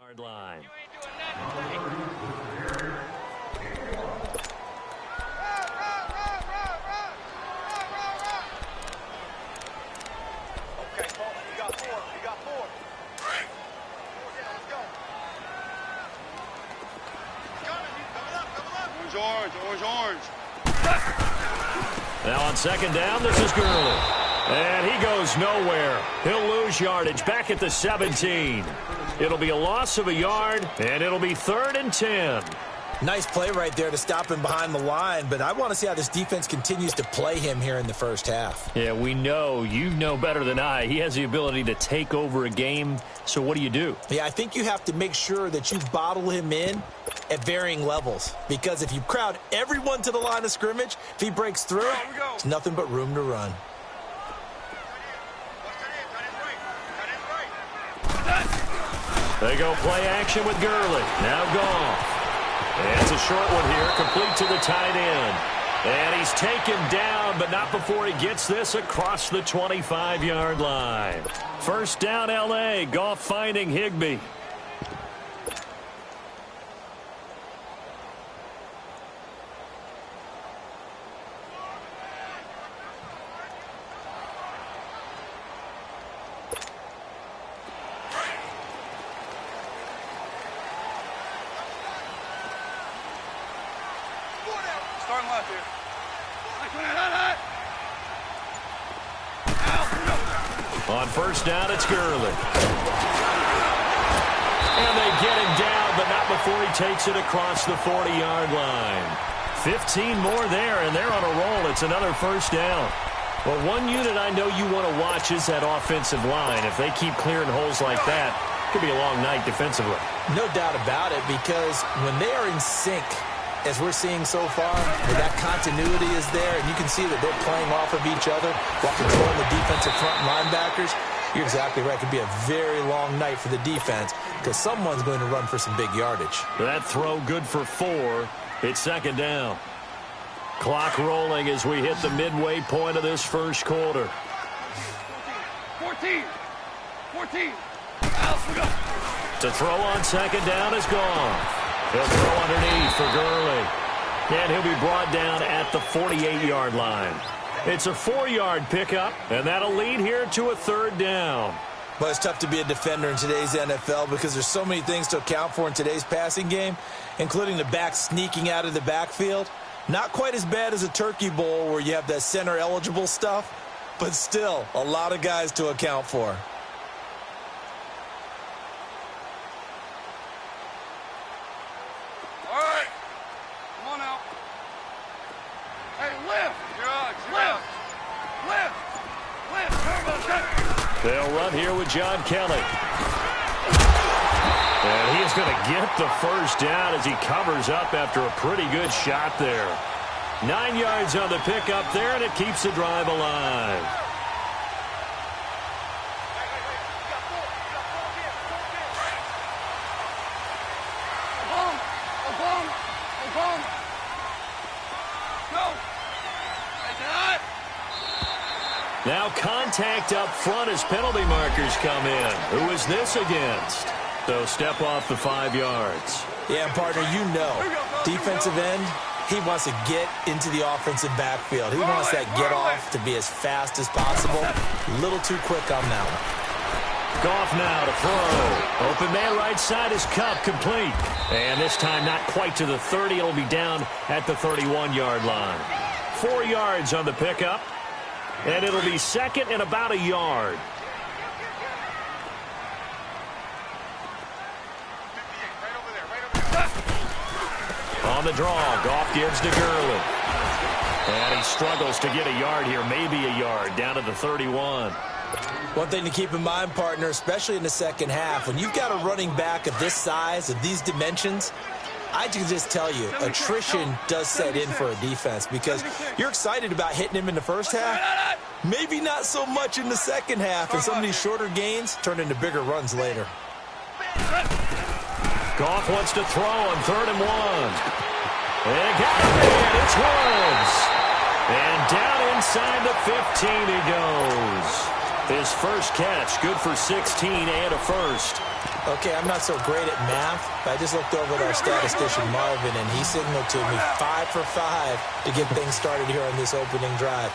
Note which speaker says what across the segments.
Speaker 1: Yard line.
Speaker 2: Orange.
Speaker 1: Now on second down, this is Gurley. And he goes nowhere. He'll lose yardage back at the 17. It'll be a loss of a yard, and it'll be 3rd and 10.
Speaker 3: Nice play right there to stop him behind the line, but I want to see how this defense continues to play him here in the first half.
Speaker 1: Yeah, we know. You know better than I. He has the ability to take over a game, so what do?
Speaker 3: Yeah, I think you have to make sure that you bottle him in at varying levels, because if you crowd everyone to the line of scrimmage, if he breaks through, there's nothing but room to run.
Speaker 1: They go play action with Gurley. Now Goff. And it's a short one here, complete to the tight end. And he's taken down, but not before he gets this across the 25-yard line. First down, L.A. Goff finding Higbee.
Speaker 2: Starting left here.
Speaker 1: On first down, it's Gurley. And they get him down, but not before he takes it across the 40-yard line. 15 more there, and they're on a roll. It's another first down. Well, one unit I know you want to watch is that offensive line. If they keep clearing holes like that, it could be a long night defensively.
Speaker 3: No doubt about it, because when they are in sync, as we're seeing so far, where that continuity is there, and you can see that they're playing off of each other while controlling the defensive front linebackers, you're exactly right. It could be a very long night for the defense because someone's going to run for some big yardage.
Speaker 1: That throw good for 4. It's second down. Clock rolling as we hit the midway point of this first quarter.
Speaker 2: 14.
Speaker 1: To throw on second down is gone. He'll throw underneath for Gurley. And he'll be brought down at the 48-yard line. It's a 4-yard pickup, and that'll lead here to a third down.
Speaker 3: But it's tough to be a defender in today's NFL because there's so many things to account for in today's passing game, including the back sneaking out of the backfield. Not quite as bad as a turkey bowl where you have that center-eligible stuff, but still a lot of guys to account for.
Speaker 1: They'll run here with John Kelly. And he is going to get the first down as he covers up after a pretty good shot there. 9 yards on the pickup there, and it keeps the drive alive. Now contact up front as penalty markers come in. Who is this against? So step off the 5 yards.
Speaker 3: Yeah, partner, you know, defensive end, he wants to get into the offensive backfield. He wants that get off to be as fast as possible. A little too quick on that one.
Speaker 1: Goff now to throw. Open man right side is Kupp, complete. And this time not quite to the 30. It'll be down at the 31-yard line. 4 yards on the pickup. And it'll be second and about a yard. On the draw, Goff gives to Gurley. And he struggles to get a yard here, maybe a yard, down to the 31.
Speaker 3: One thing to keep in mind, partner, especially in the second half, when you've got a running back of this size, of these dimensions, I can just tell you, attrition does set in for a defense because you're excited about hitting him in the first half. Maybe not so much in the second half, and some of these shorter gains turn into bigger runs later.
Speaker 1: Goff wants to throw on 3rd and 1. And got it. It's Woods. And down inside the 15 he goes. His first catch, good for 16 and a first.
Speaker 3: Okay, I'm not so great at math, but I just looked over at our statistician, Marvin, and he signaled to me 5 for 5 to get things started here on this opening drive.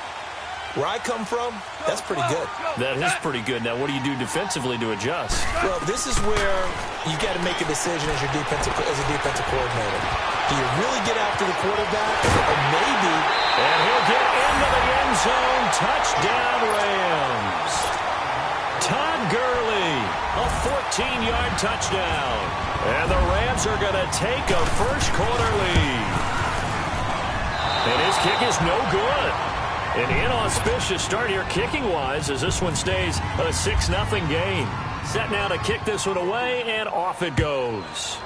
Speaker 3: Where I come from, that's pretty good.
Speaker 1: That is pretty good. Now, what do you do defensively to adjust?
Speaker 3: Well, this is where you got to make a decision as a defensive coordinator. Do you really get after the quarterback, or maybe...
Speaker 1: And he'll get into the end zone. Touchdown, Rams. Todd Gurley, a 14-yard touchdown. And the Rams are going to take a first-quarter lead. And his kick is no good. An inauspicious start here kicking-wise as this one stays a 6-0 game. Set now to kick this one away, and off it goes.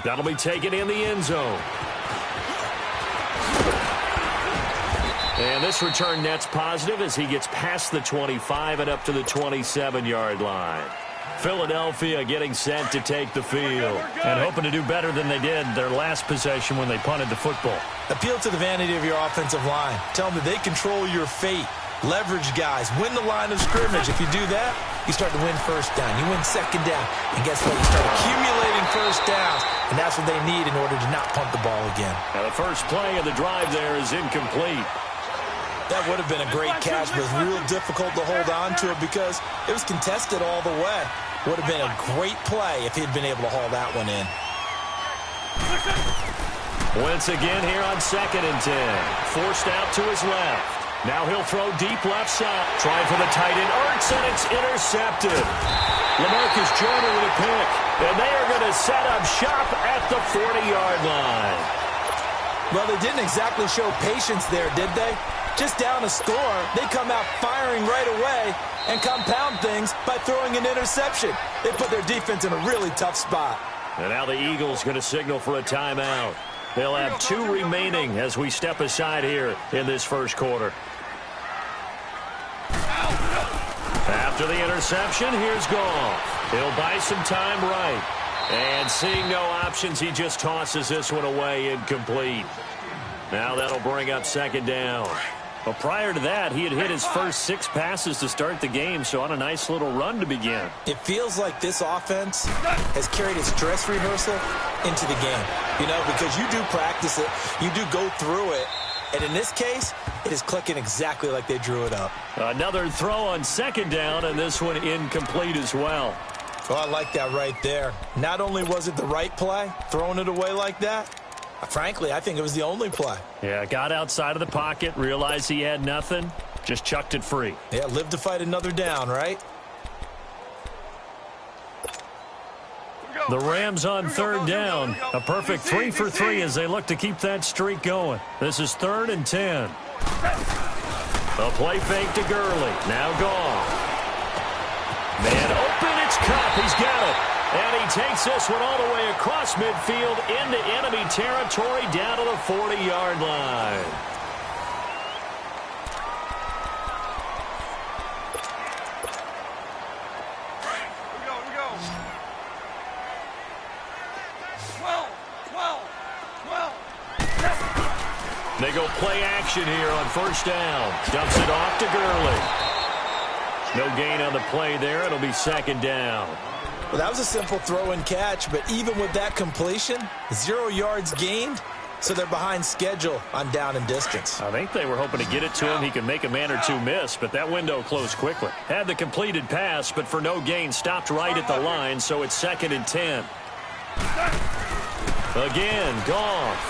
Speaker 1: That'll be taken in the end zone. And this return net's positive as he gets past the 25 and up to the 27-yard line. Philadelphia getting set to take the field and hoping to do better than they did their last possession when they punted the football.
Speaker 3: Appeal to the vanity of your offensive line. Tell them that they control your fate. Leverage guys. Win the line of scrimmage. If you do that, you start to win first down. You win second down. And guess what? You start accumulating first downs. And that's what they need in order to not punt the ball again.
Speaker 1: Now the first play of the drive there is incomplete.
Speaker 3: That would have been a great catch, but it was real difficult to hold on to it because it was contested all the way. Would have been a great play if he'd been able to haul that one in.
Speaker 1: Once again here on 2nd and 10. Forced out to his left. Now he'll throw deep left side. Trying for the tight end. Ertz, and it's intercepted. LaMarcus Joyner with a pick. And they are going to set up shop at the 40-yard line.
Speaker 3: Well, they didn't exactly show patience there, did they? Just down a score, they come out firing right away and compound things by throwing an interception. They put their defense in a really tough spot.
Speaker 1: And now the Eagles going to signal for a timeout. They'll have 2 remaining as we step aside here in this first quarter. After the interception, here's Goff. He'll buy some time right. And seeing no options, he just tosses this one away incomplete. Now that'll bring up 2nd down. But prior to that, he had hit his first 6 passes to start the game, so on a nice little run to begin.
Speaker 3: It feels like this offense has carried its dress rehearsal into the game. You know, because you do practice it, you do go through it, and in this case, it is clicking exactly like they drew it up.
Speaker 1: Another throw on 2nd down, and this one incomplete as well.
Speaker 3: Well, I like that right there. Not only was it the right play, throwing it away like that, frankly, I think it was the only play.
Speaker 1: Yeah, got outside of the pocket, realized he had nothing, just chucked it free.
Speaker 3: Yeah, live to fight another down, right?
Speaker 1: The Rams on 3rd down. A perfect 3 for 3 as they look to keep that streak going. This is 3rd and 10. A play fake to Gurley. Now Goff. Man open, it's Kupp. He's got it. And he takes this one all the way across midfield into enemy territory down to the 40-yard line.
Speaker 2: Here we go. 12.
Speaker 1: They go play action here on 1st down. Dumps it off to Gurley. No gain on the play there. It'll be 2nd down.
Speaker 3: Well, that was a simple throw and catch, but even with that completion, 0 yards gained, so they're behind schedule on down and distance.
Speaker 1: I think they were hoping to get it to him. He could make a man or 2 miss, but that window closed quickly. Had the completed pass, but for no gain, stopped right at the line, so it's 2nd and 10. Again, Goff.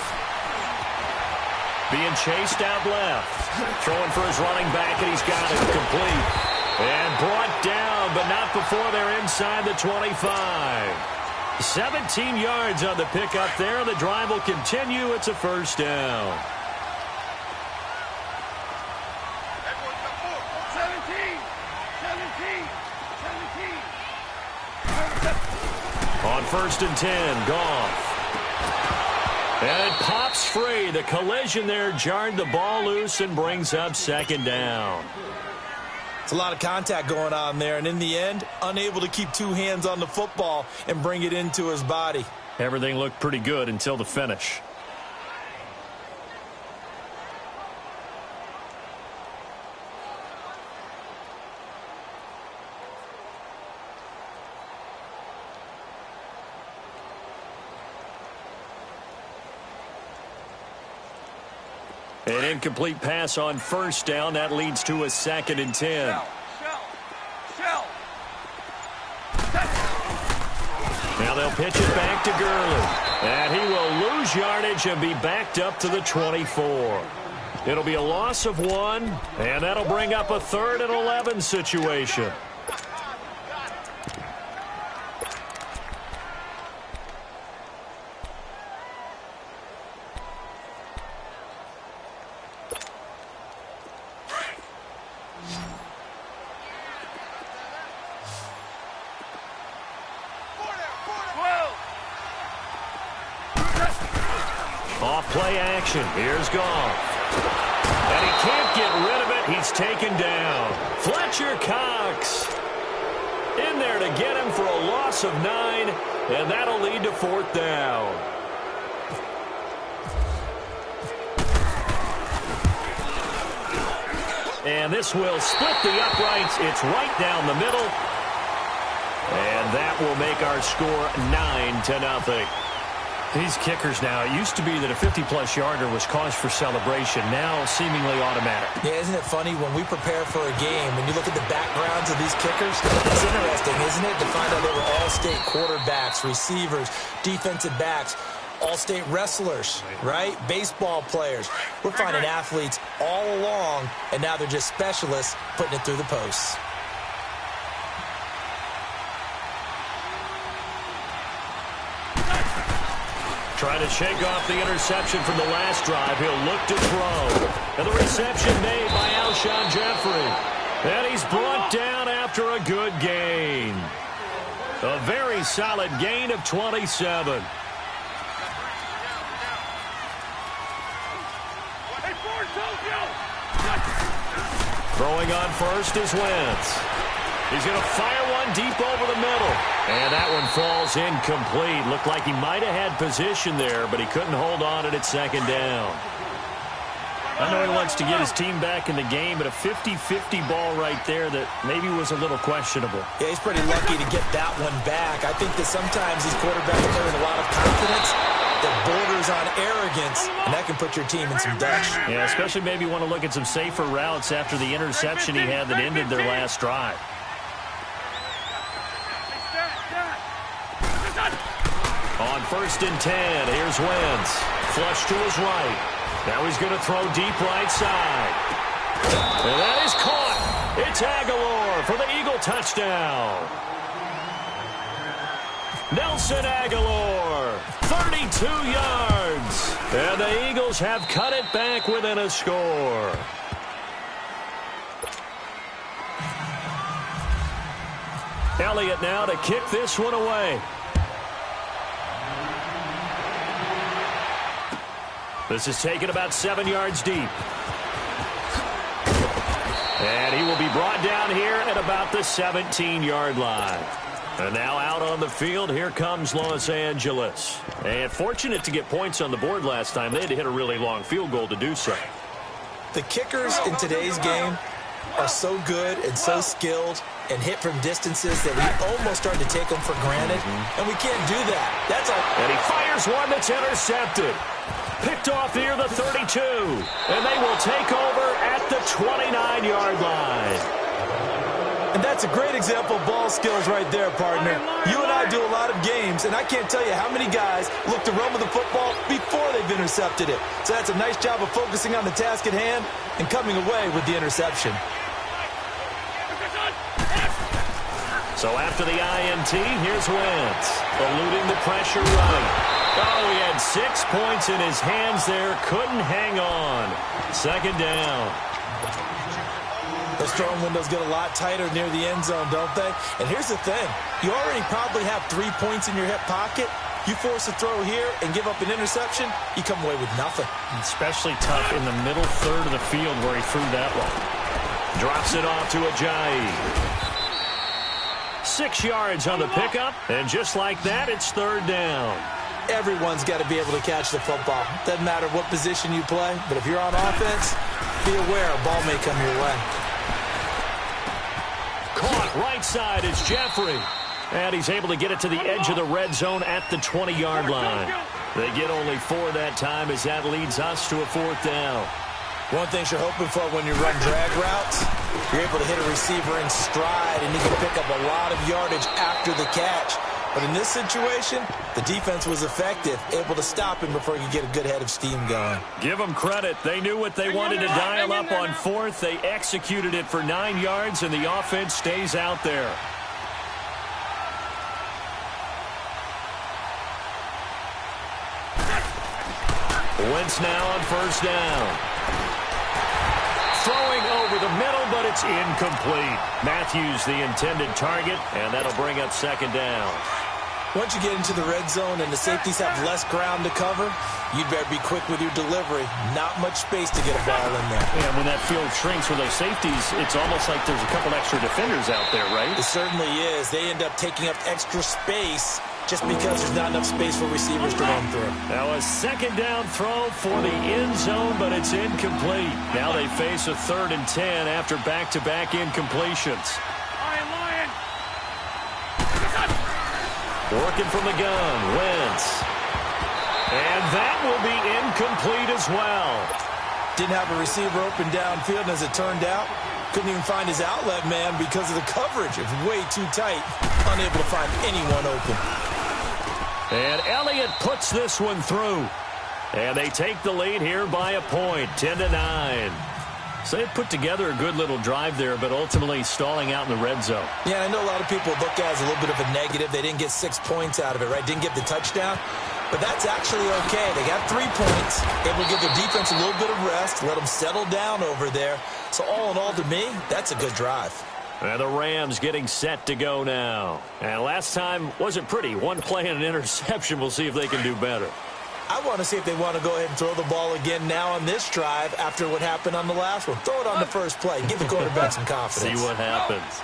Speaker 1: Being chased out left. Throwing for his running back, and he's got it complete. And brought down, but not before they're inside the 25. 17 yards on the pickup there. The drive will continue. It's a 1st down.
Speaker 2: 17.
Speaker 1: On 1st and 10, Goff. And it pops free. The collision there jarred the ball loose and brings up 2nd down.
Speaker 3: It's a lot of contact going on there, and in the end, unable to keep 2 hands on the football and bring it into his body.
Speaker 1: Everything looked pretty good until the finish. An incomplete pass on first down. That leads to a 2nd and 10.
Speaker 2: Shell.
Speaker 1: Now they'll pitch it back to Gurley. And he will lose yardage and be backed up to the 24. It'll be a loss of 1, and that'll bring up a 3rd and 11 situation. Off play action. Here's Goff. And he can't get rid of it. He's taken down. Fletcher Cox in there to get him for a loss of 9, and that'll lead to 4th down. And this will split the uprights. It's right down the middle. And that will make our score 9-0.
Speaker 4: These kickers now, it used to be that a 50-plus yarder was cause for celebration. Now seemingly automatic.
Speaker 3: Yeah, isn't it funny when we prepare for a game, when you look at the backgrounds of these kickers, it's interesting, isn't it, to find out they were all-state quarterbacks, receivers, defensive backs, all-state wrestlers, right? Baseball players. We're finding athletes all along, and now they're just specialists putting it through the posts.
Speaker 1: Trying to shake off the interception from the last drive. He'll look to throw. And the reception made by Alshon Jeffrey. And he's brought down after a good gain. A very solid gain of 27. Throwing on first is Wentz. He's going to fire one deep over the middle. And that one falls incomplete. Looked like he might have had position there, but he couldn't hold on it at 2nd down.
Speaker 4: I know he wants to get his team back in the game, but a 50-50 ball right there that maybe was a little questionable.
Speaker 3: Yeah, he's pretty lucky to get that one back. I think that sometimes these quarterbacks play with a lot of confidence that borders on arrogance, and that can put your team in some dutch.
Speaker 4: Yeah, especially maybe want to look at some safer routes after the interception he had that ended their last drive.
Speaker 1: On 1st and 10, here's Wentz. Flush to his right. Now he's going to throw deep right side. And that is caught. It's Aguilar for the Eagle touchdown. Nelson Aguilar, 32 yards. And the Eagles have cut it back within a score. Elliott now to kick this one away. This is taken about 7 yards deep. And he will be brought down here at about the 17-yard line. And now out on the field, here comes Los Angeles. And fortunate to get points on the board last time. They had to hit a really long field goal to do so.
Speaker 3: The kickers in today's game are so good and so skilled and hit from distances that we almost start to take them for granted. And we can't do that. That's all.
Speaker 1: And he fires one that's intercepted. Picked off near the 32. And they will take over at the 29-yard line.
Speaker 3: And that's a great example of ball skills right there, partner. You and I do a lot of games, and I can't tell you how many guys look to run with the football before they've intercepted it. So that's a nice job of focusing on the task at hand and coming away with the interception.
Speaker 1: So after the INT, here's Wentz, eluding the pressure right. Oh, he had 6 points in his hands there. Couldn't hang on. 2nd down.
Speaker 3: Those throwing windows get a lot tighter near the end zone, don't they? And here's the thing. You already probably have 3 points in your hip pocket. You force a throw here and give up an interception, you come away with nothing.
Speaker 4: Especially tough in the middle third of the field where he threw that one.
Speaker 1: Drops it off to Ajayi. 6 yards on the pickup, and just like that, it's 3rd down.
Speaker 3: Everyone's got to be able to catch the football. Doesn't matter what position you play, but if you're on offense, be aware a ball may come your way.
Speaker 1: Caught right side, it's Jeffrey. And he's able to get it to the edge of the red zone at the 20-yard line. They get only 4 that time as that leads us to a 4th down.
Speaker 3: One thing you're hoping for when you run drag routes, you're able to hit a receiver in stride, and he can pick up a lot of yardage after the catch. But in this situation, the defense was effective, able to stop him before he could get a good head of steam going.
Speaker 4: Give them credit. They knew what they wanted to dial up on fourth. They executed it for 9 yards, and the offense stays out there. Wentz now on first down. Throwing over the middle, but it's incomplete. Matthews the intended target, and that'll bring up second down.
Speaker 3: Once you get into the red zone and the safeties have less ground to cover, you'd better be quick with your delivery. Not much space to get a ball in there.
Speaker 4: And when that field shrinks with those safeties, it's almost like there's a couple extra defenders out there, right?
Speaker 3: It certainly is. They end up taking up extra space just because there's not enough space for receivers to run through.
Speaker 4: Now a second down throw for the end zone, but it's incomplete. Now they face a 3rd and 10 after back-to-back incompletions.
Speaker 2: Lion.
Speaker 4: Working from the gun, Wentz. And that will be incomplete as well.
Speaker 3: Didn't have a receiver open downfield, and as it turned out, couldn't even find his outlet man because of the coverage. It was way too tight, unable to find anyone open.
Speaker 4: And Elliott puts this one through. And they take the lead here by a point, 10-9. So they put together a good little drive there, but ultimately stalling out in the red zone.
Speaker 3: Yeah, I know a lot of people look at it as a little bit of a negative. They didn't get 6 points out of it, right? Didn't get the touchdown. But that's actually okay. They got 3 points, able to give their defense a little bit of rest, let them settle down over there. So all in all, to me, that's a good drive.
Speaker 4: And the Rams getting set to go now. And last time wasn't pretty. One play and an interception. We'll see if they can do better.
Speaker 3: I want to see if they want to go ahead and throw the ball again now on this drive after what happened on the last one. Throw it on the first play. Give the quarterback some confidence.
Speaker 4: See what happens.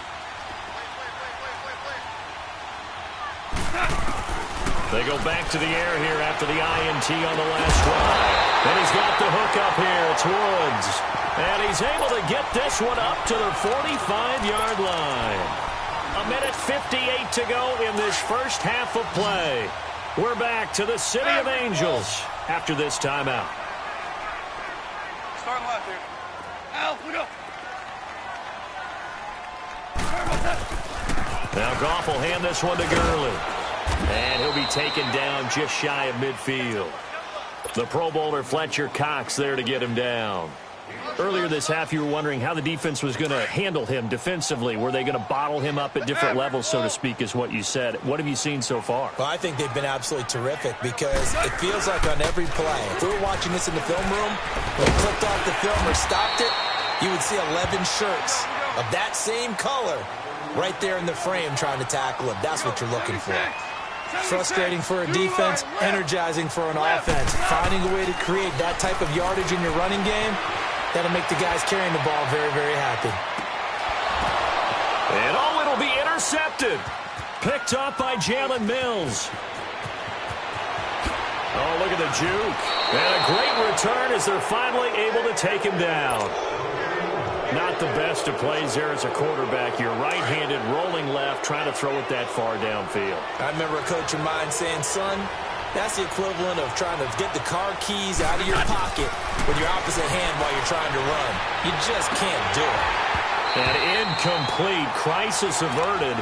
Speaker 4: They go back to the air here after the INT on the last drive. And he's got the hook up here. It's Woods. And he's able to get this one up to the 45-yard line. 1:58 to go in this first half of play. We're back to the City of Angels after this timeout.
Speaker 2: Start left here. Al, look up.
Speaker 4: Now Goff will hand this one to Gurley. And he'll be taken down just shy of midfield. The Pro Bowler Fletcher Cox there to get him down. Earlier this half, you were wondering how the defense was going to handle him defensively. Were they going to bottle him up at different levels, so to speak, is what you said. What have you seen so far?
Speaker 3: Well, I think they've been absolutely terrific because it feels like on every play, if we were watching this in the film room, when we clicked off the film or stopped it, you would see 11 shirts of that same color right there in the frame trying to tackle him. That's what you're looking for. Frustrating for a defense, energizing for an offense. Finding a way to create that type of yardage in your running game, that'll make the guys carrying the ball very, very happy.
Speaker 4: And it'll be intercepted. Picked up by Jalen Mills. Oh, look at the juke. And a great return as they're finally able to take him down. Not the best of plays there as a quarterback. You're right-handed, rolling left, trying to throw it that far downfield.
Speaker 3: I remember a coach of mine saying, son, that's the equivalent of trying to get the car keys out of your pocket with your opposite hand while you're trying to run. You just can't do it.
Speaker 4: An incomplete, crisis averted,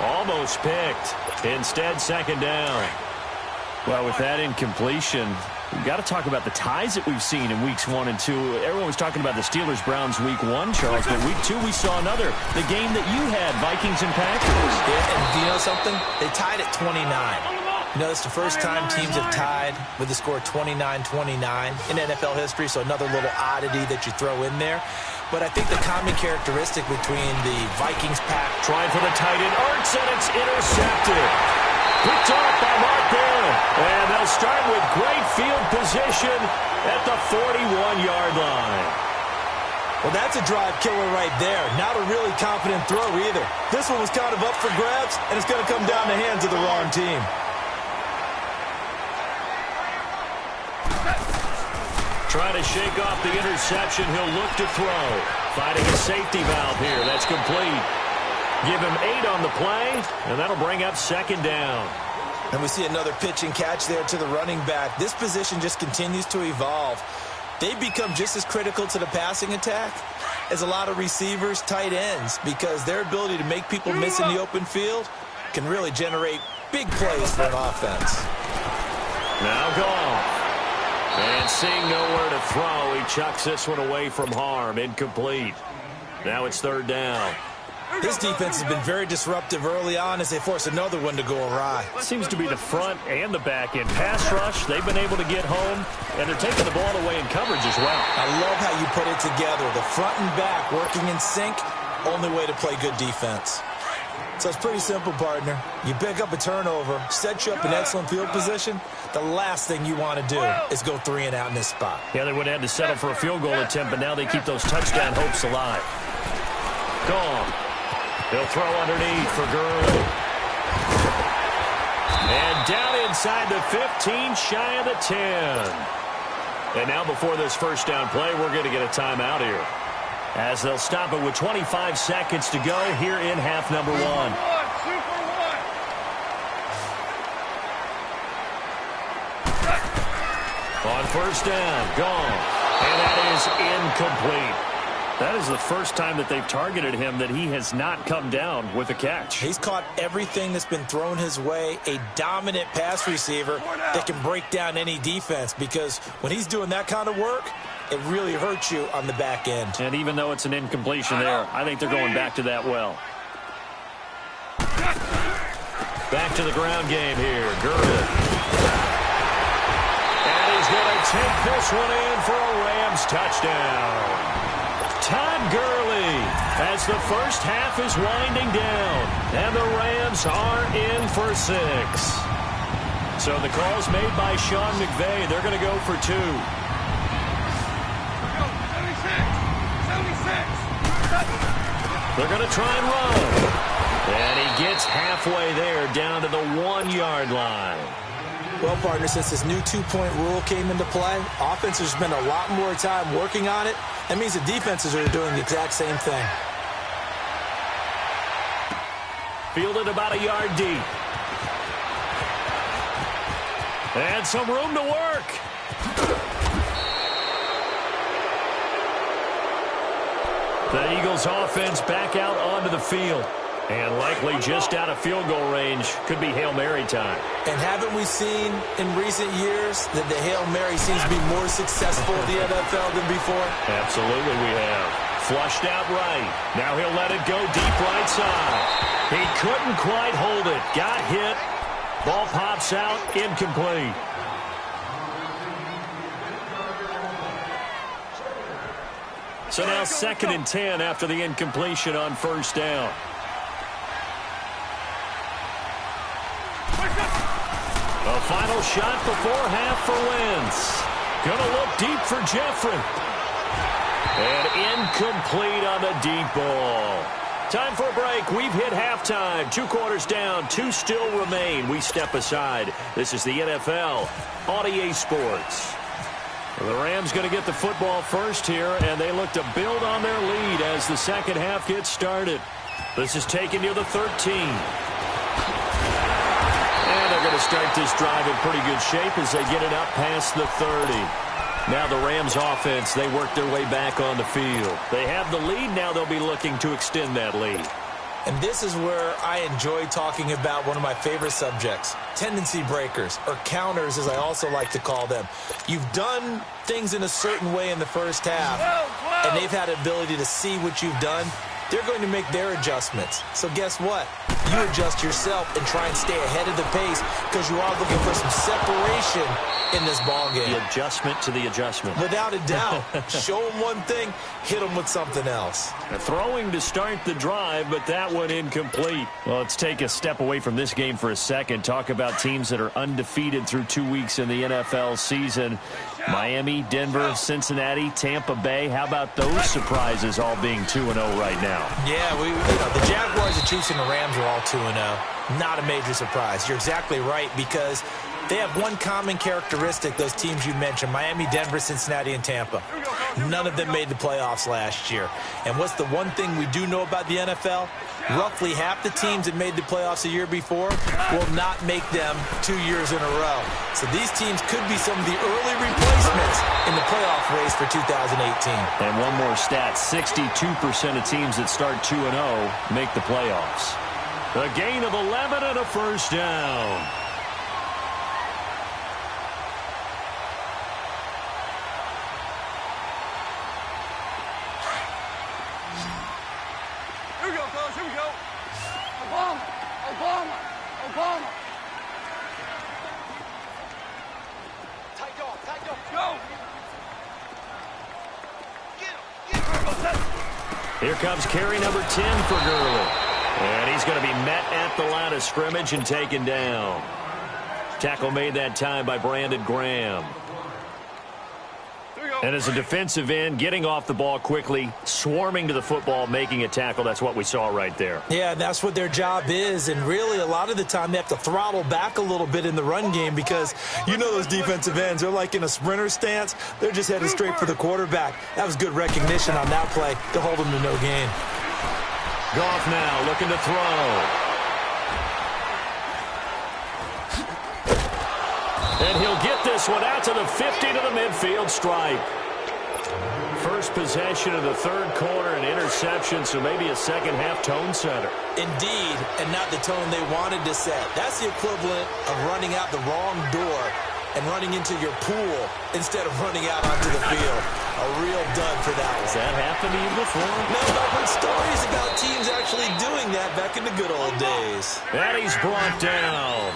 Speaker 4: almost picked. Instead, second down. Well, with that incompletion, we've got to talk about the ties that we've seen in weeks 1 and 2. Everyone was talking about the Steelers-Browns week 1, Charles, but week 2 we saw another. The game that you had, Vikings and Packers.
Speaker 3: Yeah, and do you know something? They tied at 29. You know, it's the first time teams have tied with the score 29-29 in NFL history, so another little oddity that you throw in there. But I think the common characteristic between the Vikings pack...
Speaker 4: Trying for the tight end, Ertz, and it's intercepted. Picked off by Mark Barron. And they'll start with great field position at the 41-yard line.
Speaker 3: Well, that's a drive killer right there. Not a really confident throw either. This one was kind of up for grabs, and it's going to come down the hands of the wrong team.
Speaker 4: Trying to shake off the interception. He'll look to throw. Finding a safety valve here. That's complete. Give him 8 on the play, and that'll bring up second down.
Speaker 3: And we see another pitch and catch there to the running back. This position just continues to evolve. they become just as critical to the passing attack as a lot of receivers, tight ends, because their ability to make people miss in the open field can really generate big plays for an offense.
Speaker 1: Now Goff. And seeing nowhere to throw, he chucks this one away from harm. Incomplete. Now it's third down.
Speaker 3: This defense has been very disruptive early on as they force another one to go awry.
Speaker 4: Seems to be the front and the back end. Pass rush, they've been able to get home, and they're taking the ball away in coverage as well.
Speaker 3: I love how you put it together. The front and back working in sync, only way to play good defense. So it's pretty simple, partner. You pick up a turnover, set you up in excellent field position. The last thing you want to do is go 3 and out in this spot.
Speaker 4: Yeah, they would have had to settle for a field goal attempt, but now they keep those touchdown hopes alive.
Speaker 1: Gone. He'll throw underneath for Gurley. And down inside the 15, shy of the 10. And now before this first down play, we're going to get a timeout here, as they'll stop it with 25 seconds to go here in half number 1. On first down, gone. And that is incomplete.
Speaker 4: That is the first time that they've targeted him that he has not come down with a catch.
Speaker 3: He's caught everything that's been thrown his way, a dominant pass receiver that can break down any defense, because when he's doing that kind of work, it really hurts you on the back end.
Speaker 4: And even though it's an incompletion there, I think they're going back to that well.
Speaker 1: Back to the ground game here. Gurley. And he's going to take this one in for a Rams touchdown. Todd Gurley, as the first half is winding down, and the Rams are in for 6. So the call's made by Sean McVay. They're going to go for 2.
Speaker 2: 76.
Speaker 1: They're going to try and run. And he gets halfway there, down to the 1-yard line.
Speaker 3: Well, partner, since this new 2-point rule came into play, offenses spend a lot more time working on it. That means the defenses are doing the exact same thing.
Speaker 1: Fielded about a yard deep. And some room to work. The Eagles offense back out onto the field. And likely just out of field goal range. Could be Hail Mary time.
Speaker 3: And haven't we seen in recent years that the Hail Mary seems to be more successful in the NFL than before?
Speaker 1: Absolutely we have. Flushed out right. Now he'll let it go deep right side. He couldn't quite hold it. Got hit. Ball pops out. Incomplete. So now 2nd and 10 after the incompletion on first down. A final shot before half for Wentz. Gonna look deep for Jeffrey. And incomplete on the deep ball. Time for a break. We've hit halftime. 2 quarters down. 2 still remain. We step aside. This is the NFL on EA Sports. The Rams going to get the football first here, and they look to build on their lead as the second half gets started. This is taken near the 13. And they're going to start this drive in pretty good shape as they get it up past the 30. Now the Rams offense, they work their way back on the field. They have the lead. Now they'll be looking to extend that lead.
Speaker 3: And this is where I enjoy talking about one of my favorite subjects, tendency breakers, or counters as I also like to call them. You've done things in a certain way in the first half, and they've had the ability to see what you've done. They're going to make their adjustments. So guess what? You adjust yourself and try and stay ahead of the pace because you are looking for some separation in this ballgame.
Speaker 1: The adjustment to the adjustment.
Speaker 3: Without a doubt. Show them one thing, hit them with something else.
Speaker 1: Throwing to start the drive, but that one incomplete.
Speaker 4: Well, let's take a step away from this game for a second. Talk about teams that are undefeated through 2 weeks in the NFL season. Miami, Denver, Cincinnati, Tampa Bay. How about those surprises all being 2-0 right now?
Speaker 3: Yeah, the Jaguars, the Chiefs, and the Rams are all 2-0. Not a major surprise. You're exactly right because they have one common characteristic, those teams you mentioned, Miami, Denver, Cincinnati, and Tampa. None of them made the playoffs last year. And what's the one thing we do know about the NFL? roughly half the teams that made the playoffs a year before will not make them 2 years in a row. So these teams could be some of the early replacements in the playoff race for 2018.
Speaker 1: And one more stat, 62% of teams that start 2-0 make the playoffs. A gain of 11 and a first down.
Speaker 2: Here we go, fellas. Here we go. Obama. Obama. Obama. Tight dog. Tight dog. Go. Get him.
Speaker 1: Here comes carry number 10 for Gurley. And he's going to be met at the line of scrimmage and taken down. Tackle made that time by Brandon Graham. And as a defensive end, getting off the ball quickly, swarming to the football, making a tackle, that's what we saw right there.
Speaker 3: Yeah, and that's what their job is. And really, a lot of the time, they have to throttle back a little bit in the run game because you know those defensive ends, they're like in a sprinter stance. They're just heading straight for the quarterback. That was good recognition on that play to hold them to no gain.
Speaker 1: Goff now looking to throw. And he'll get this one out to the 50 to the midfield stripe. First possession of the third quarter, an interception, so maybe a second-half tone setter.
Speaker 3: Indeed, and not the tone they wanted to set. That's the equivalent of running out the wrong door and running into your pool instead of running out onto the field. A real dud for that one.
Speaker 1: Has that happened to you before?
Speaker 3: No, I've heard stories about teams actually doing that back in the good old days.
Speaker 1: And he's brought down.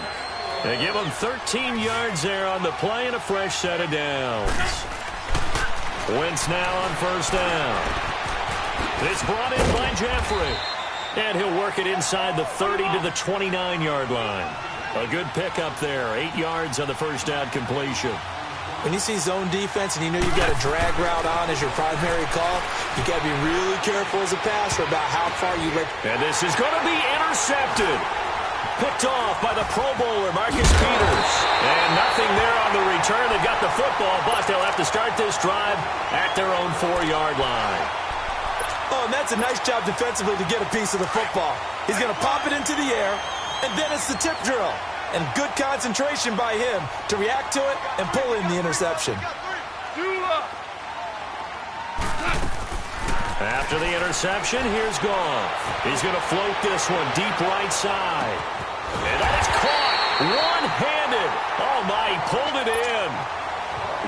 Speaker 1: They give him 13 yards there on the play and a fresh set of downs. Wentz now on first down. It's brought in by Jeffrey. And he'll work it inside the 30 to the 29-yard line. A good pickup there. 8 yards on the first down completion.
Speaker 3: When you see zone defense and you know you've got a drag route on as your primary call, you got to be really careful as a passer about how far you let.
Speaker 1: And this is going to be intercepted. Picked off by the Pro Bowler, Marcus Peters. And nothing there on the return. They've got the football, but they'll have to start this drive at their own 4-yard line.
Speaker 3: Oh, and that's a nice job defensively to get a piece of the football. He's going to pop it into the air, and then it's the tip drill. And good concentration by him to react to it and pull in the interception.
Speaker 1: After the interception, here's Goff. He's going to float this one deep right side. And that is caught one-handed. Oh, my, he pulled it in.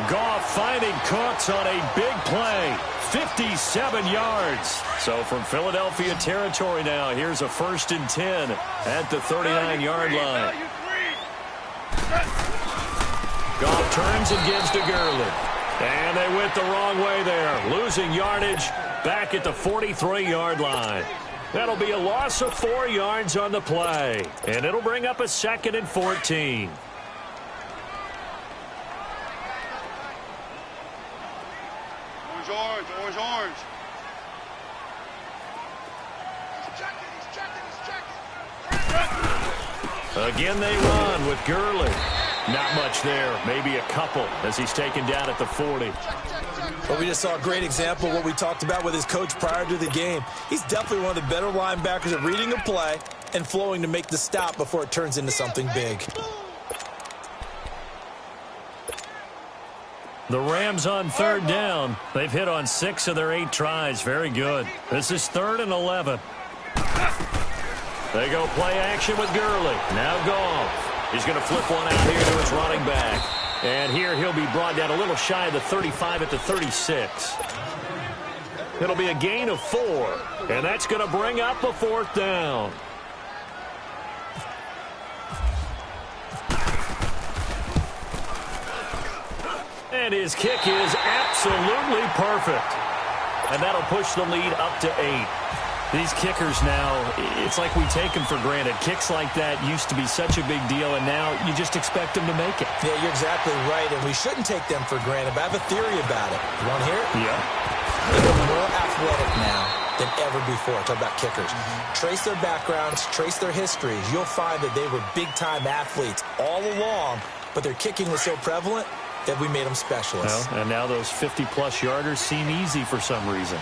Speaker 1: Goff finding Cooks on a big play. 57 yards. So from Philadelphia territory now, here's a 1st and 10 at the 39-yard line. Goff turns and gives to Gurley. And they went the wrong way there. Losing yardage back at the 43-yard line. That'll be a loss of 4 yards on the play. And it'll bring up a 2nd and 14.
Speaker 2: Orange, orange, orange.
Speaker 1: Again they run with Gurley. Not much there, maybe a couple as he's taken down at the 40.
Speaker 3: Well, we just saw a great example of what we talked about with his coach prior to the game. He's definitely one of the better linebackers at reading a play and flowing to make the stop before it turns into something big.
Speaker 1: The Rams on 3rd down. They've hit on 6 of their 8 tries. Very good. This is 3rd and 11. They go play action with Gurley. Now Goff. He's going to flip one out here to his running back. And here he'll be brought down a little shy of the 35 at the 36. It'll be a gain of 4. And that's going to bring up a 4th down. And his kick is absolutely perfect. And that'll push the lead up to 8. These kickers now, it's like we take them for granted. Kicks like that used to be such a big deal, and now you just expect them to make it.
Speaker 3: Yeah, you're exactly right, and we shouldn't take them for granted, but I have a theory about it. You want to hear it?
Speaker 1: Yeah.
Speaker 3: They're more athletic now than ever before. Talk about kickers. Trace their backgrounds, trace their histories. You'll find that they were big-time athletes all along, but their kicking was so prevalent that we made them specialists.
Speaker 1: Well, and now those 50-plus yarders seem easy for some reason.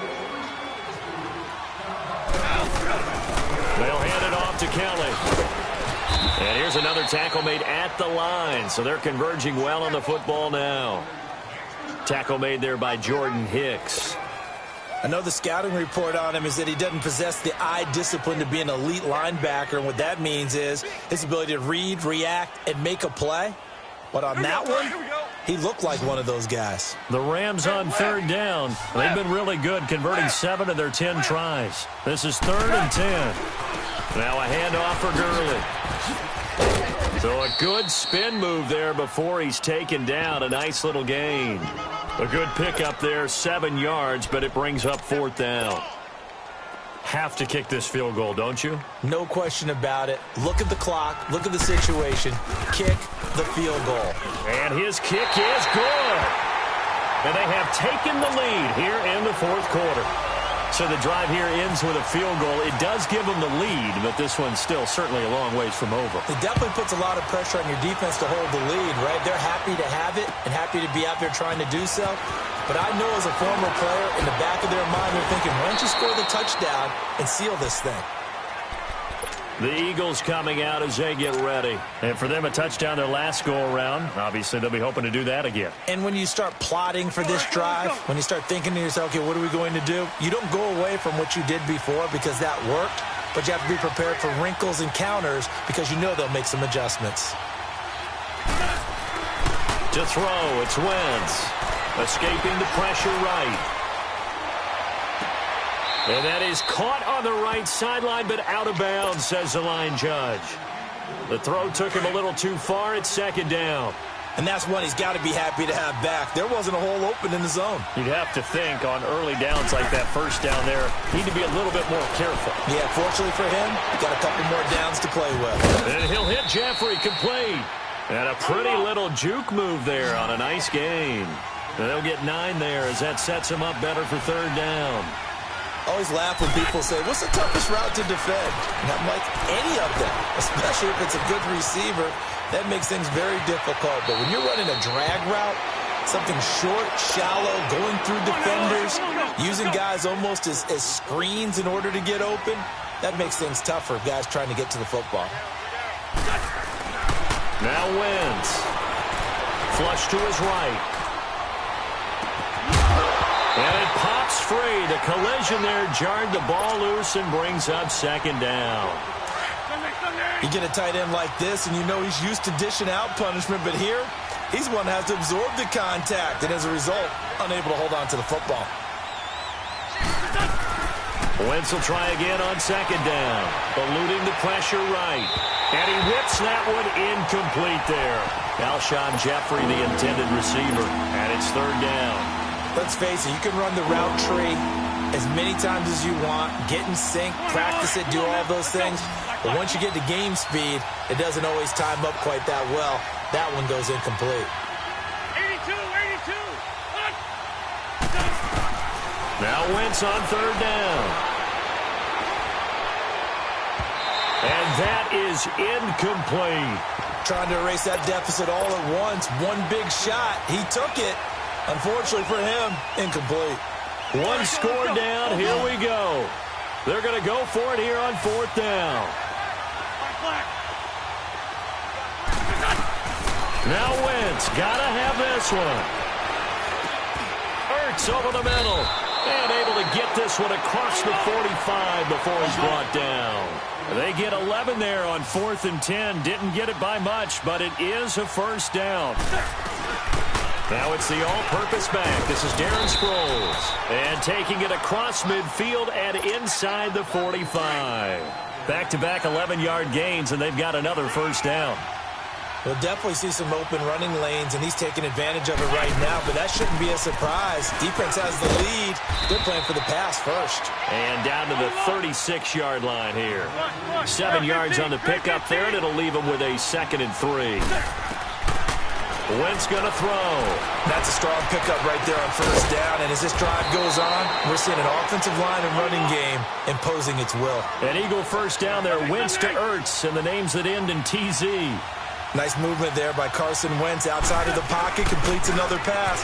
Speaker 1: to Kelly. And here's another tackle made at the line, so they're converging well on the football now. Tackle made there by Jordan Hicks.
Speaker 3: I know the scouting report on him is that he doesn't possess the eye discipline to be an elite linebacker, and what that means is his ability to read, react, and make a play. But on that one, he looked like one of those guys.
Speaker 1: The Rams on third down. They've been really good, converting 7 of their 10 tries. This is 3rd and 10. Now a handoff for Gurley. So a good spin move there before he's taken down. A nice little gain. A good pickup there, 7 yards, but it brings up 4th down. Have to kick this field goal, don't you?
Speaker 3: No question about it. Look at the clock. Look at the situation. Kick the field goal.
Speaker 1: And his kick is good. And they have taken the lead here in the 4th quarter. So the drive here ends with a field goal. It does give them the lead, but this one's still certainly a long ways from over.
Speaker 3: It definitely puts a lot of pressure on your defense to hold the lead, right? They're happy to have it and happy to be out there trying to do so. But I know as a former player, in the back of their mind, they're thinking, why don't you score the touchdown and seal this thing?
Speaker 1: The Eagles coming out as they get ready. And for them, a touchdown their last go-around. Obviously, they'll be hoping to do that again.
Speaker 3: And when you start plotting for this drive, when you start thinking to yourself, okay, what are we going to do? You don't go away from what you did before because that worked, but you have to be prepared for wrinkles and counters because you know they'll make some adjustments.
Speaker 1: To throw, it's Wentz. Escaping the pressure right. And that is caught on the right sideline, but out of bounds, says the line judge. The throw took him a little too far. It's 2nd down.
Speaker 3: And that's one he's got to be happy to have back. There wasn't a hole open in the zone.
Speaker 1: You'd have to think on early downs like that first down there, need to be a little bit more careful.
Speaker 3: Yeah, fortunately for him, got a couple more downs to play with.
Speaker 1: And he'll hit Jeffrey, complete. And a pretty little juke move there on a nice gain. And they'll get 9 there as that sets him up better for 3rd down.
Speaker 3: I always laugh when people say, what's the toughest route to defend? And I'm like, any of them, especially if it's a good receiver. That makes things very difficult. But when you're running a drag route, something short, shallow, going through defenders, using guys almost as screens in order to get open, that makes things tougher, guys trying to get to the football.
Speaker 1: Now Wentz. Flush to his right. And it pops free. The collision there jarred the ball loose and brings up 2nd down.
Speaker 3: You get a tight end like this, and you know he's used to dishing out punishment, but here, he's one that has to absorb the contact, and as a result, unable to hold on to the football.
Speaker 1: Wentz will try again on 2nd down. Eluding the pressure right. And he whips that one incomplete there. Alshon Jeffrey, the intended receiver, and it's 3rd down.
Speaker 3: Let's face it, you can run the route tree as many times as you want, get in sync, practice it, do all those things. But once you get to game speed, it doesn't always time up quite that well. That one goes incomplete.
Speaker 2: 82.
Speaker 1: Now Wentz on 3rd down. And that is incomplete.
Speaker 3: Trying to erase that deficit all at once. One big shot. He took it. Unfortunately for him, incomplete.
Speaker 1: One score down. Here we go. They're going to go for it here on 4th down. Now Wentz. Got to have this one. Ertz over the middle. And able to get this one across the 45 before he's brought down. They get 11 there on 4th and 10. Didn't get it by much, but it is a 1st down. Now it's the all-purpose back. This is Darren Sproles. And taking it across midfield and inside the 45. Back-to-back 11-yard gains, and they've got another 1st down.
Speaker 3: We'll definitely see some open running lanes, and he's taking advantage of it right now, but that shouldn't be a surprise. Defense has the lead. They're playing for the pass first.
Speaker 1: And down to the 36-yard line here. 7 yards on the pickup there, and it'll leave them with a 2nd and 3. Wentz going to throw.
Speaker 3: That's a strong pickup right there on 1st down, and as this drive goes on, we're seeing an offensive line and running game imposing its will.
Speaker 1: An Eagle 1st down there, Wentz to Ertz, and the names that end in TZ.
Speaker 3: Nice movement there by Carson Wentz outside of the pocket, completes another pass.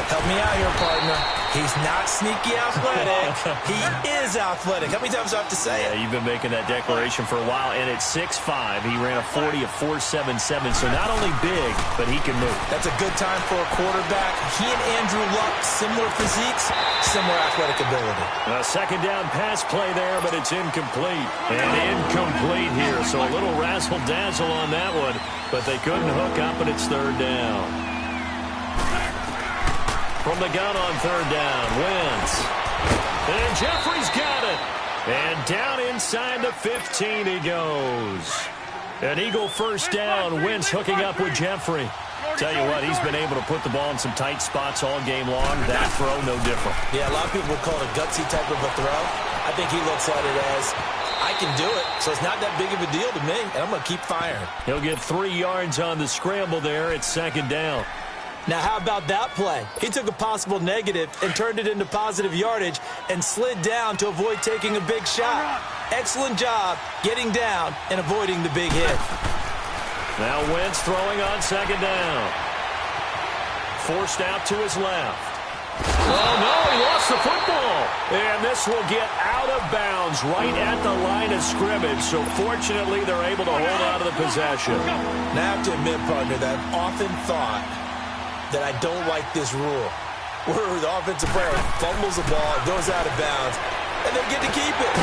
Speaker 3: Help me out here, partner. He's not sneaky athletic. He is athletic. How many times do I have to say it?
Speaker 1: Yeah, you've been making that declaration for a while, and at 6'5", he ran a 40 of 4.77, so not only big, but he can move.
Speaker 3: That's a good time for a quarterback. He and Andrew Luck, similar physiques, similar athletic ability.
Speaker 1: A second down pass play there, but it's incomplete. And incomplete here, so a little razzle-dazzle on that one, but they couldn't hook up, and it's third down. From the gun on third down, Wentz. And Jeffrey's got it. And down inside the 15 he goes. An Eagle first down. Wentz hooking up with Jeffrey. Tell you what, he's been able to put the ball in some tight spots all game long. That throw, no different.
Speaker 3: Yeah, a lot of people would call it a gutsy type of a throw. I think he looks at it as, I can do it, so it's not that big of a deal to me, and I'm going to keep firing.
Speaker 1: He'll get 3 yards on the scramble there. It's second down.
Speaker 3: Now, how about that play? He took a possible negative and turned it into positive yardage and slid down to avoid taking a big shot. Excellent job getting down and avoiding the big hit.
Speaker 1: Now Wentz throwing on second down. Forced out to his left. Oh, no, he lost the football. And this will get out of bounds right at the line of scrimmage. So fortunately, they're able to hold on to the possession.
Speaker 3: Now I have to admit, partner, that I've often thought that I don't like this rule, where the offensive player fumbles the ball, goes out of bounds, and they get to keep it.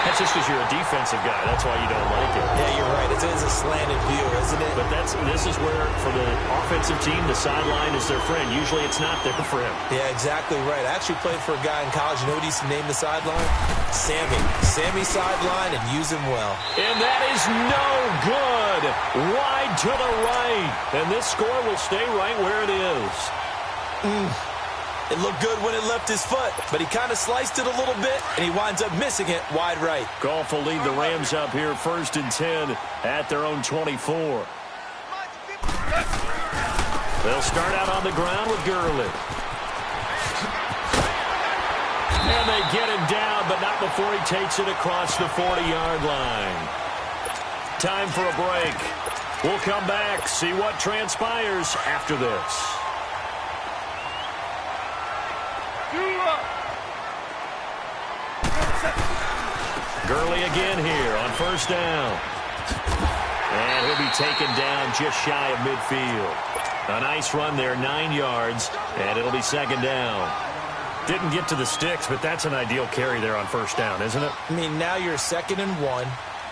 Speaker 1: That's just because you're a defensive guy. That's why you don't like it.
Speaker 3: Yeah, you're right. It's a slanted view, isn't it?
Speaker 1: But this is where, for the offensive team, the sideline is their friend. Usually it's not there for him.
Speaker 3: Yeah, exactly right. I actually played for a guy in college. You know what he used to name the sideline? Sammy. Sammy sideline, and use him well.
Speaker 1: And that is no good. Wide to the right. And this score will stay right where it is.
Speaker 3: It looked good when it left his foot, but he kind of sliced it a little bit, and he winds up missing it wide right.
Speaker 1: Goff will lead the Rams up here 1st and 10 at their own 24. They'll start out on the ground with Gurley. And they get him down, but not before he takes it across the 40-yard line. Time for a break. We'll come back, see what transpires after this. Gurley again here on first down. And he'll be taken down just shy of midfield. A nice run there, 9 yards, and it'll be second down. Didn't get to the sticks, but that's an ideal carry there on first down, isn't it?
Speaker 3: I mean, now you're 2nd and 1.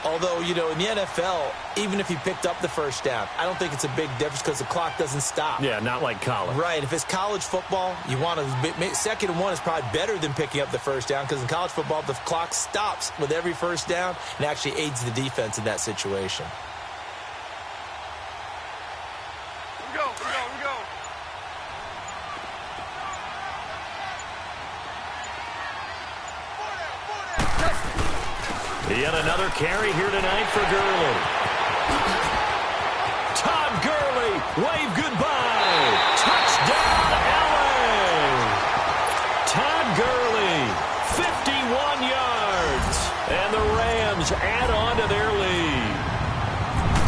Speaker 3: Although, you know, in the NFL, even if he picked up the first down, I don't think it's a big difference because the clock doesn't stop.
Speaker 1: Yeah, not like college.
Speaker 3: Right. If it's college football, you want to 2nd and 1 is probably better than picking up the first down because in college football, the clock stops with every first down and actually aids the defense in that situation.
Speaker 2: We go.
Speaker 1: Yet another carry here tonight for Gurley. Todd Gurley, wave goodbye. Touchdown, LA. Todd Gurley, 51 yards. And the Rams add on to their lead.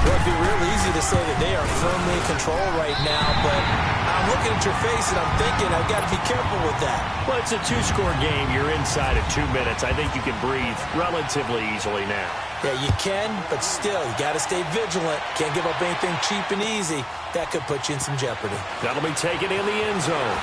Speaker 3: Well, it'd be real easy to say that they are firmly in control right now, but I'm looking at your face and I'm thinking I've got to be careful with that.
Speaker 1: Well, it's a 2-score game. You're inside of 2 minutes. I think you can breathe relatively easily now.
Speaker 3: Yeah, you can, but still, you got to stay vigilant. Can't give up anything cheap and easy. That could put you in some jeopardy.
Speaker 1: That'll be taken in the end zone.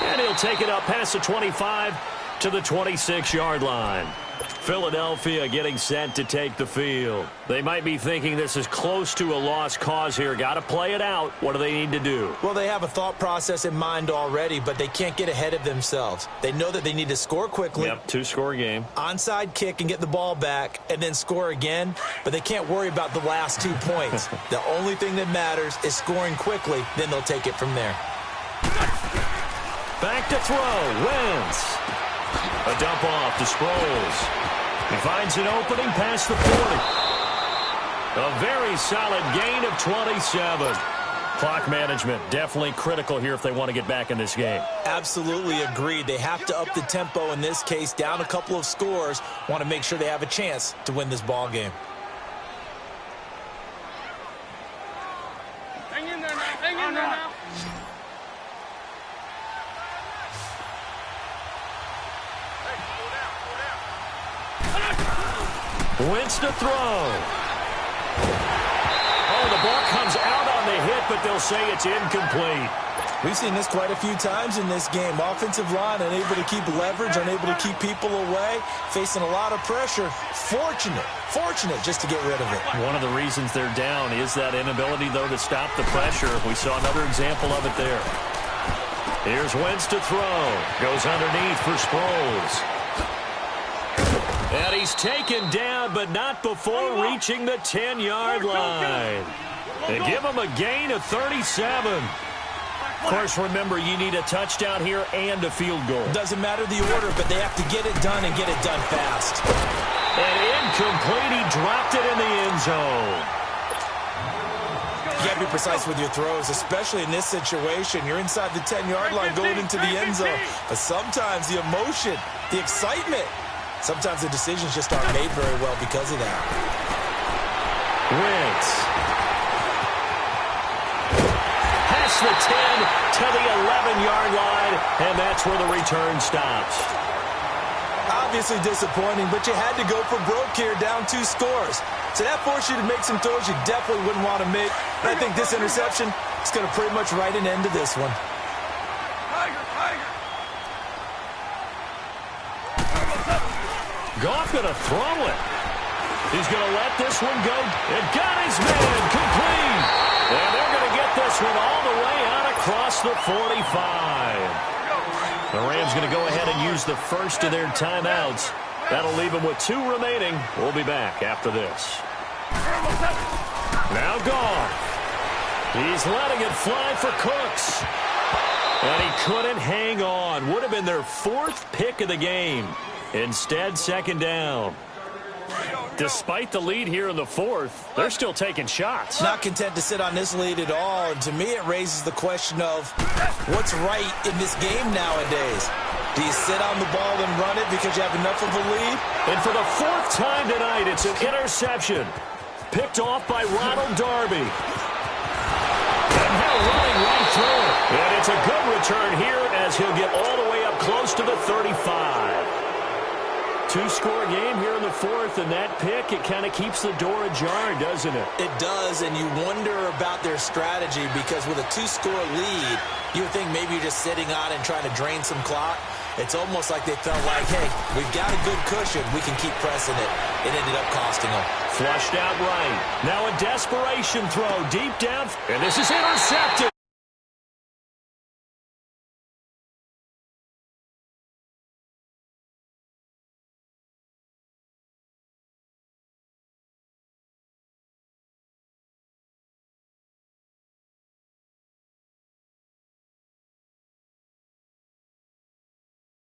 Speaker 1: And he'll take it up past the 25 to the 26-yard line. Philadelphia getting set to take the field. They might be thinking this is close to a lost cause here. Got to play it out. What do they need to do?
Speaker 3: Well, they have a thought process in mind already, but they can't get ahead of themselves. They know that they need to score quickly.
Speaker 1: Yep, 2-score game.
Speaker 3: Onside kick and get the ball back and then score again, but they can't worry about the last 2 points. The only thing that matters is scoring quickly, then they'll take it from there.
Speaker 1: Back to throw. Wentz. A dump off to Sproles. He finds an opening past the 40. A very solid gain of 27. Clock management definitely critical here if they want to get back in this game.
Speaker 3: Absolutely agreed. They have to up the tempo in this case, down a couple of scores. Want to make sure they have a chance to win this ball game.
Speaker 2: Hang in there now.
Speaker 1: Wins to throw. Oh, the ball comes out on the hit, but they'll say it's incomplete.
Speaker 3: We've seen this quite a few times in this game. Offensive line unable to keep leverage, unable to keep people away, facing a lot of pressure. Fortunate just to get rid of it.
Speaker 1: One of the reasons they're down is that inability, though, to stop the pressure. We saw another example of it there. Here's Wentz to throw. Goes underneath for Sproles. And he's taken down, but not before reaching the 10-yard line. They give him a gain of 37. Of course, remember, you need a touchdown here and a field goal.
Speaker 3: Doesn't matter the order, but they have to get it done and get it done fast.
Speaker 1: And incomplete. He dropped it in the end zone.
Speaker 3: You got to be precise with your throws, especially in this situation. You're inside the 10-yard line going into the end zone. But sometimes the emotion, the excitement, sometimes the decisions just aren't made very well because of that.
Speaker 1: Wentz. Past the 10 to the 11-yard line, and that's where the return stops.
Speaker 3: Obviously disappointing, but you had to go for broke here, down 2 scores. So that forced you to make some throws you definitely wouldn't want to make. And I think this interception is going to pretty much write an end to this one.
Speaker 1: Goff going to throw it. He's going to let this one go. It got his man complete. And they're going to get this one all the way out across the 45. The Rams going to go ahead and use the first of their timeouts. That'll leave them with 2 remaining. We'll be back after this. Now Goff. He's letting it fly for Cooks. And he couldn't hang on. Would have been their 4th pick of the game. Instead, second down. Despite the lead here in the 4th, they're still taking shots.
Speaker 3: Not content to sit on this lead at all. And to me, it raises the question of what's right in this game nowadays. Do you sit on the ball and run it because you have enough of a lead?
Speaker 1: And for the 4th time tonight, it's an interception. Picked off by Ronald Darby. And now running right through it. And it's a good return here as he'll get all the way up close to the 35. 2-score game here in the 4th, and that pick, it kind of keeps the door ajar, doesn't it?
Speaker 3: It does, and you wonder about their strategy because with a 2-score lead, you would think maybe you're just sitting on and trying to drain some clock. It's almost like they felt like, hey, we've got a good cushion. We can keep pressing it. It ended up costing them.
Speaker 1: Flushed out right. Now a desperation throw deep down, and this is intercepted.